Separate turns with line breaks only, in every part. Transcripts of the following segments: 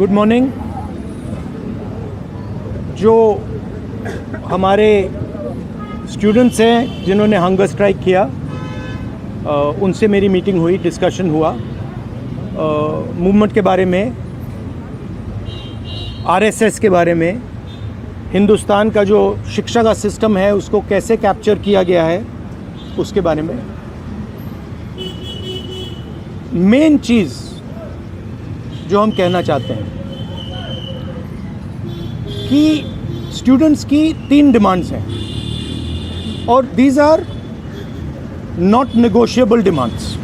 Good morning. जो हमारे students हैं जिन्होंने हंगर स्ट्राइक किया, उनसे मेरी मीटिंग हुई, डिस्कशन हुआ मूवमेंट के बारे में, आरएसएस के बारे में, हिंदुस्तान का जो शिक्षा का सिस्टम है उसको कैसे कैप्चर किया गया है उसके बारे में। मेन चीज़ जो हम कहना चाहते हैं कि स्टूडेंट्स की 3 डिमांड्स हैं और these are not negotiable demands,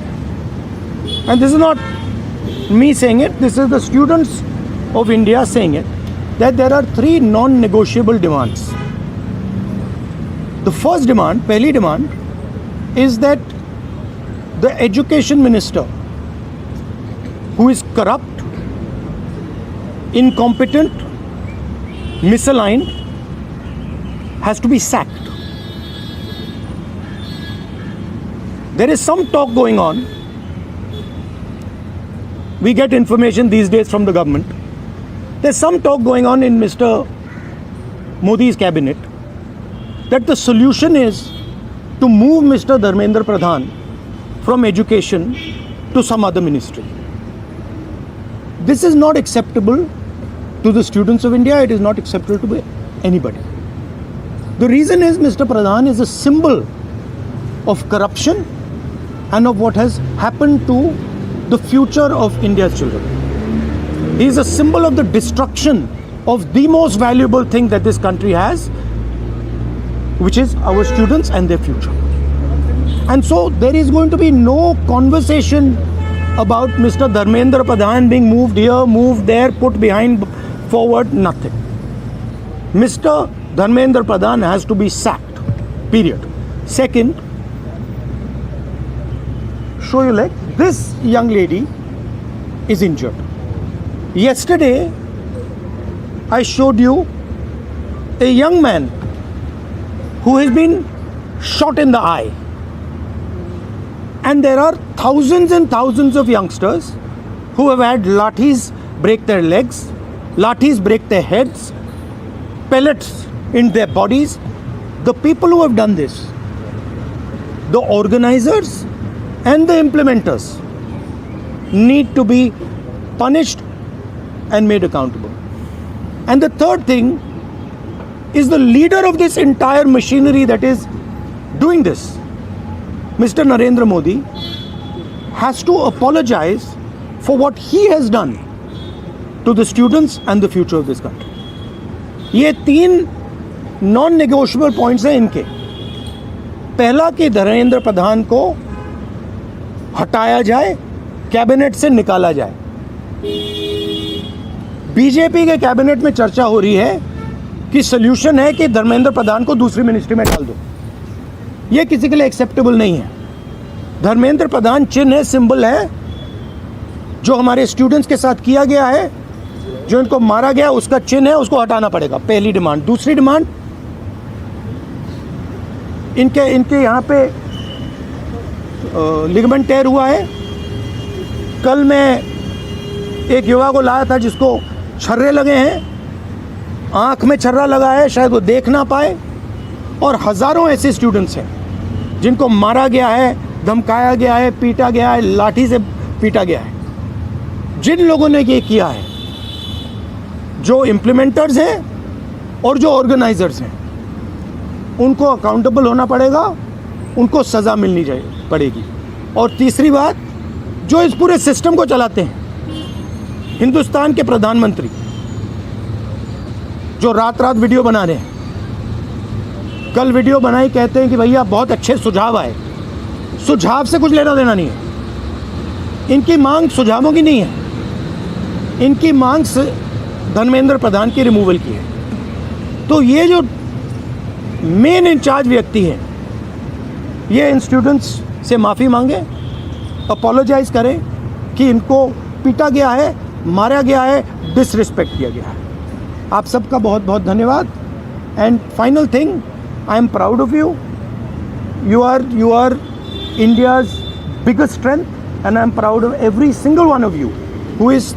and this is not me saying it, this is the students of India saying it, that there are 3 non-negotiable demands. The first demand, pehli demand, is that the education minister, who is corrupt, incompetent, misaligned, has to be sacked. There is some talk going on. We get information these days from the government. There's some talk going on in Mr. Modi's cabinet that the solution is to move Mr. Dharmendra Pradhan from education to some other ministry. This is not acceptable to the students of India. It is not acceptable to anybody. The reason is Mr. Pradhan is a symbol of corruption and of what has happened to the future of India's children. He is a symbol of the destruction of the most valuable thing that this country has, which is our students and their future. And so there is going to be no conversation about Mr. Dharmendra Pradhan being moved here, moved there, put behind, forward, nothing. Mr. Dharmendra Pradhan has to be sacked, period. Second, show your leg. This young lady is injured. Yesterday, I showed you a young man who has been shot in the eye. And there are thousands and thousands of youngsters who have had lathis break their legs, lathis break their heads, pellets in their bodies. The people who have done this, the organizers and the implementers, need to be punished and made accountable. And the third thing is the leader of this entire machinery that is doing this, Mr. Narendra Modi, has to apologize for what he has done to the students and the future of this country. ये 3 non-negotiable points हैं इनके। पहला कि धर्मेंद्र प्रधान को हटाया जाए, cabinet से निकाला जाए। बीजेपी के कैबिनेट में चर्चा हो रही है कि सॉल्यूशन है कि धर्मेंद्र प्रधान को दूसरी मिनिस्ट्री में डाल दो। ये किसी के लिए एक्सेप्टेबल नहीं है। धर्मेंद्र प्रधान चिन्ह है, सिंबल है, जो हमारे स्टूडेंट्स के साथ किया गया है, जो इनको मारा गया उसका चिन्ह है, उसको हटाना पड़ेगा। पहली डिमांड। दूसरी डिमांड, इनके यहाँ पे लिगामेंट टेयर हुआ है। कल मैं एक युवा को लाया था जिसको छर्रे लगे हैं, आँख में छर्रा लगा है, शायद वो देख ना पाए। और हज़ारों ऐसे स्टूडेंट्स हैं जिनको मारा गया है, धमकाया गया है, पीटा गया है, लाठी से पीटा गया है। जिन लोगों ने ये किया है, जो इम्प्लीमेंटर्स हैं और जो ऑर्गेनाइजर्स हैं, उनको अकाउंटेबल होना पड़ेगा, उनको सज़ा मिलनी पड़ेगी। और तीसरी बात, जो इस पूरे सिस्टम को चलाते हैं, हिंदुस्तान के प्रधानमंत्री, जो रात रात वीडियो बना रहे हैं, कल वीडियो बनाई, कहते हैं कि भैया बहुत अच्छे सुझाव आए। सुझाव से कुछ लेना देना नहीं है। इनकी मांग सुझावों की नहीं है, इनकी मांग धर्मेंद्र प्रधान की रिमूवल की है। तो ये जो मेन इंचार्ज व्यक्ति हैं, ये इन स्टूडेंट्स से माफ़ी मांगे, अपोलोजाइज़ करें कि इनको पीटा गया है, मारा गया है, डिसरिस्पेक्ट किया गया है। आप सबका बहुत बहुत धन्यवाद। And final thing, I am proud of you. You are India's biggest strength, and I am proud of every single one of you who is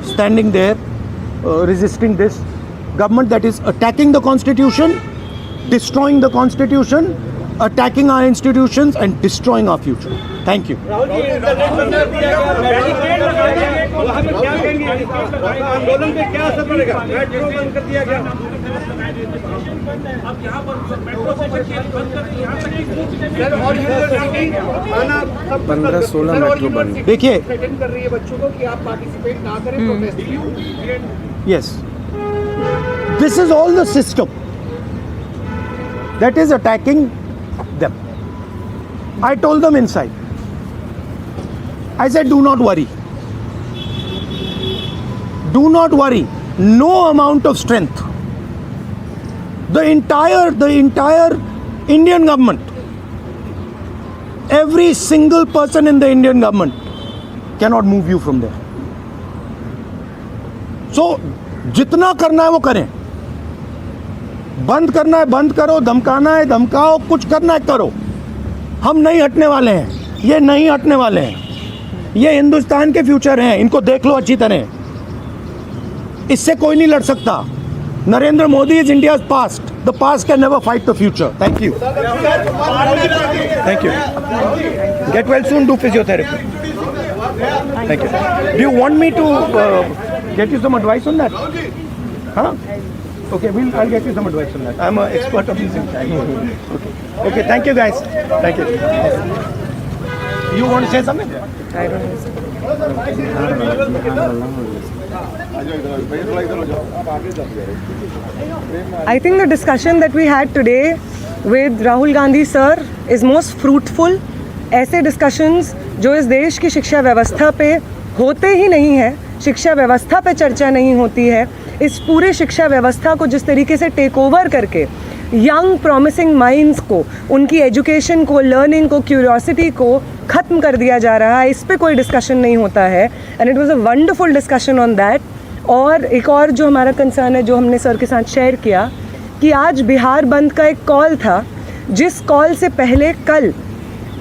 standing there, resisting this government that is attacking the constitution, destroying the constitution, attacking our institutions and destroying our future. Thank you.
आंदोलन पे क्या असर पड़ेगा? Metro बंद कर दिया गया।
15-16 metro बंद।
देखिए,
कर रही है बच्चों को कि आप पार्टिसिपेट ना करें protest.
yes, this is all the system that is attacking them. I told them inside. I said, do not worry. Do not worry. No amount of strength. The entire Indian government, every single person in the Indian government cannot move you from there. So, जितना करना है वो करें. बंद करना है बंद करो, धमकाना है धमकाओ, कुछ करना है करो. हम नहीं हटने वाले हैं. ये नहीं हटने वाले हैं. ये हिंदुस्तान के फ्यूचर हैं. इनको देख लो अच्छी तरह. इससे कोई नहीं लड़ सकता. Narendra Modi is India's past. The past can never fight the future. Thank you. Thank you. Get well soon. Do physiotherapy. Thank you. Do you want me to get you some advice on that? Huh? Okay, I'll get you some advice on that. I'm an expert of these things. Okay, thank you guys. Thank you. You want to say something?
I don't know.
I think the discussion that we had today with Rahul Gandhi sir is most fruitful. ऐसे discussions जो इस देश की शिक्षा व्यवस्था पे होते ही नहीं है, शिक्षा व्यवस्था पे चर्चा नहीं होती है, इस पूरे शिक्षा व्यवस्था को जिस तरीके से टेक ओवर करके यंग प्रॉमिसिंग माइंड्स को, उनकी एजुकेशन को, लर्निंग को, क्यूरियोसिटी को ख़त्म कर दिया जा रहा है, इस पे कोई डिस्कशन नहीं होता है. And it was a wonderful discussion on that. और एक और जो हमारा कंसर्न है, जो हमने सर के साथ शेयर किया, कि आज बिहार बंद का एक कॉल था, जिस कॉल से पहले कल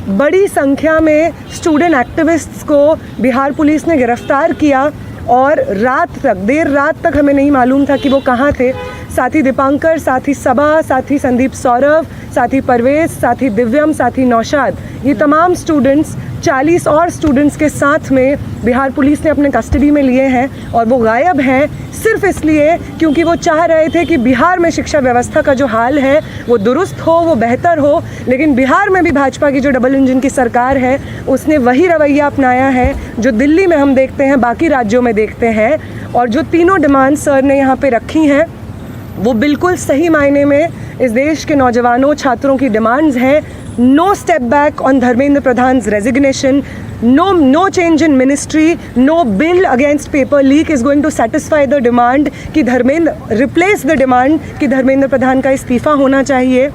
बड़ी संख्या में स्टूडेंट एक्टिविस्ट्स को बिहार पुलिस ने गिरफ्तार किया और रात तक, देर रात तक हमें नहीं मालूम था कि वो कहाँ थे. साथी दीपांकर, साथी सबा, साथी संदीप सौरभ, साथी परवेज, साथी दिव्यम, साथी नौशाद, ये तमाम स्टूडेंट्स 40 और स्टूडेंट्स के साथ में बिहार पुलिस ने अपने कस्टडी में लिए हैं और वो गायब हैं सिर्फ इसलिए क्योंकि वो चाह रहे थे कि बिहार में शिक्षा व्यवस्था का जो हाल है वो दुरुस्त हो, वो बेहतर हो. लेकिन बिहार में भी भाजपा की जो डबल इंजन की सरकार है उसने वही रवैया अपनाया है जो दिल्ली में हम देखते हैं, बाकी राज्यों में देखते हैं. और जो तीनों डिमांड सर ने यहाँ पे रखी हैं वो बिल्कुल सही मायने में इस देश के नौजवानों, छात्रों की डिमांड्स हैं. No step back on Dharmendra Pradhan's resignation. No change in ministry. No bill against paper leak is going to satisfy the demand कि replace the demand कि धर्मेंद्र प्रधान का इस्तीफा होना चाहिए.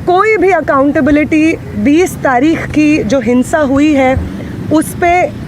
कोई भी अकाउंटेबिलिटी 20 तारीख की जो हिंसा हुई है उस पे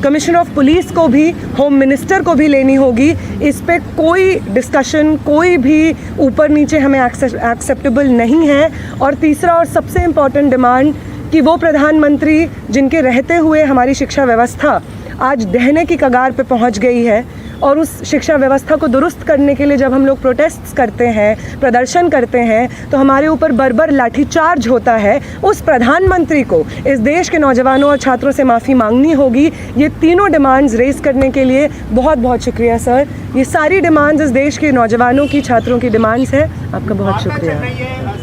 कमिश्नर ऑफ पुलिस को भी, होम मिनिस्टर को भी लेनी होगी. इस पे कोई डिस्कशन, कोई भी ऊपर नीचे हमें एक्सेप्टेबल नहीं है. और तीसरा और सबसे इम्पॉर्टेंट डिमांड कि वो प्रधानमंत्री जिनके रहते हुए हमारी शिक्षा व्यवस्था आज दहने की कगार पे पहुंच गई है, और उस शिक्षा व्यवस्था को दुरुस्त करने के लिए जब हम लोग प्रोटेस्ट्स करते हैं, प्रदर्शन करते हैं, तो हमारे ऊपर बर्बर लाठीचार्ज होता है. उस प्रधानमंत्री को इस देश के नौजवानों और छात्रों से माफ़ी मांगनी होगी. ये तीनों डिमांड्स रेज़ करने के लिए बहुत बहुत शुक्रिया सर. ये सारी डिमांड्स इस देश के नौजवानों की, छात्रों की डिमांड्स हैं. आपका बहुत शुक्रिया.